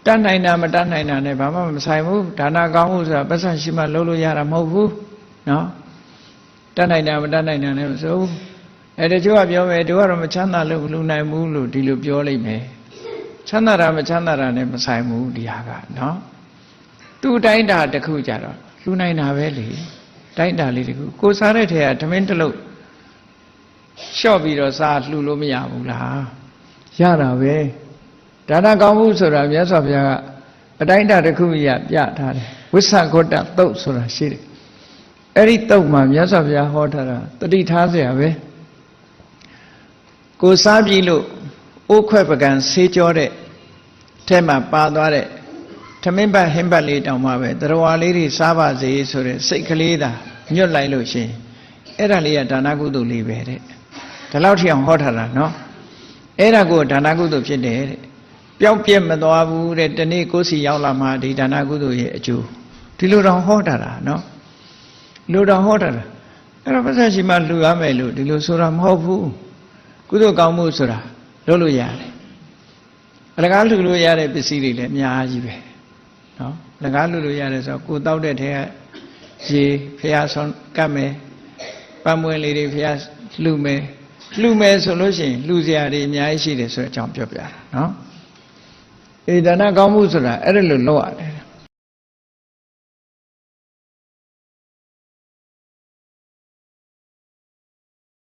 တတ်နိုင်တာမတတ်နိုင်တာနဲ့ဘာမှမဆိုင်ဘူးဒါနကောင်းမှုဆိုတာပတ်စံရှိမှလုပ်လို့ရတာမဟုတ်ဘူးနော်တတ်နိုင်တာမတတ်နိုင်တာနဲ့မဆိုဘူးတချို့ကပြောမယ်တို့ကတော့မချမ်းသာလို့လူနိုင်ဘူးလို့ဒီလိုပြောလိုက်မယ်ချမ်းသာတာမချမ်းသာတာနဲ့မဆိုင်ဘူးဒီဟာကနော်သူ့တိုင်းတာတစ်ခုကြတော့လူနိုင်တာပဲလေတိုင်းတာလေးတစ်ခုကိုစားတဲ့ထဲကဓမင်းတစ်လုံးလျှော့ပြီးတော့စားလှူလို့မရဘူးလားရတာပဲဒါနကောင်းမှုဆိုတာမြတ်စွာဘုရားကအတိုင်းတာတစ်ခုပြထားတယ်ဝိသဂုတ္တသုတ်ဆိုတာရှိတယ်အဲ့ဒီသုတ်မှာမြတ်စွာဘုရားဟောထားတာတတိထားเสียပဲကိုစားပြီးလို့အိုးခွဲပကံဆေးကြောတဲ့ထဲမှာပါသွားတဲ့ထမင်းပတ်ဟင်းပတ်လေးတောင်မှပဲတရားလေးတွေစားပါစေဆိုတဲ့စိတ်ကလေးသာညွတ်လိုက်လို့ရှင်အဲ့ဒါလေးကဒါနကုသိုလ်လေးပဲတဲ့ဒီလောက်ထိအောင်ဟောထားတာနော်အဲ့ဒါကိုဒါနကုသိုလ်ဖြစ်တယ်တဲ့ပျောက်ပြက်မသွားဘူးတဲ့ဒီနေ့ကိုယ်စီရောက်လာမှဒီဒါနကုသိုလ်ရဲ့အကျိုးဒီလိုတော့ဟောတာနော်လူတော်ဟောတာအဲ့တော့ပတ်သက်ရှိမှလူရမယ်လို့ဒီလိုဆိုတာမဟုတ်ဘူးကုသိုလ်ကောင်းမှုဆိုတာလုပ်လို့ရတယ်အလကားလူလို့ရတဲ့ပစ္စည်းတွေလည်းအများကြီးပဲနော်အလကားလူလို့ရတယ်ဆိုတော့ကိုတောက်တဲ့ထဲကရေဖျားဆုံးကတ်မယ်ပတ်မွေးလေးတွေဖျားလှူမယ်ဆိုလို့ရှိရင်လှူစရာတွေအများကြီးရှိတယ်ဆိုတဲ့အကြောင်းပြောပြတာနော်ဒါနကောင်းမှုဆိုတာအဲ့ဒါလိုလုပ်ရတယ်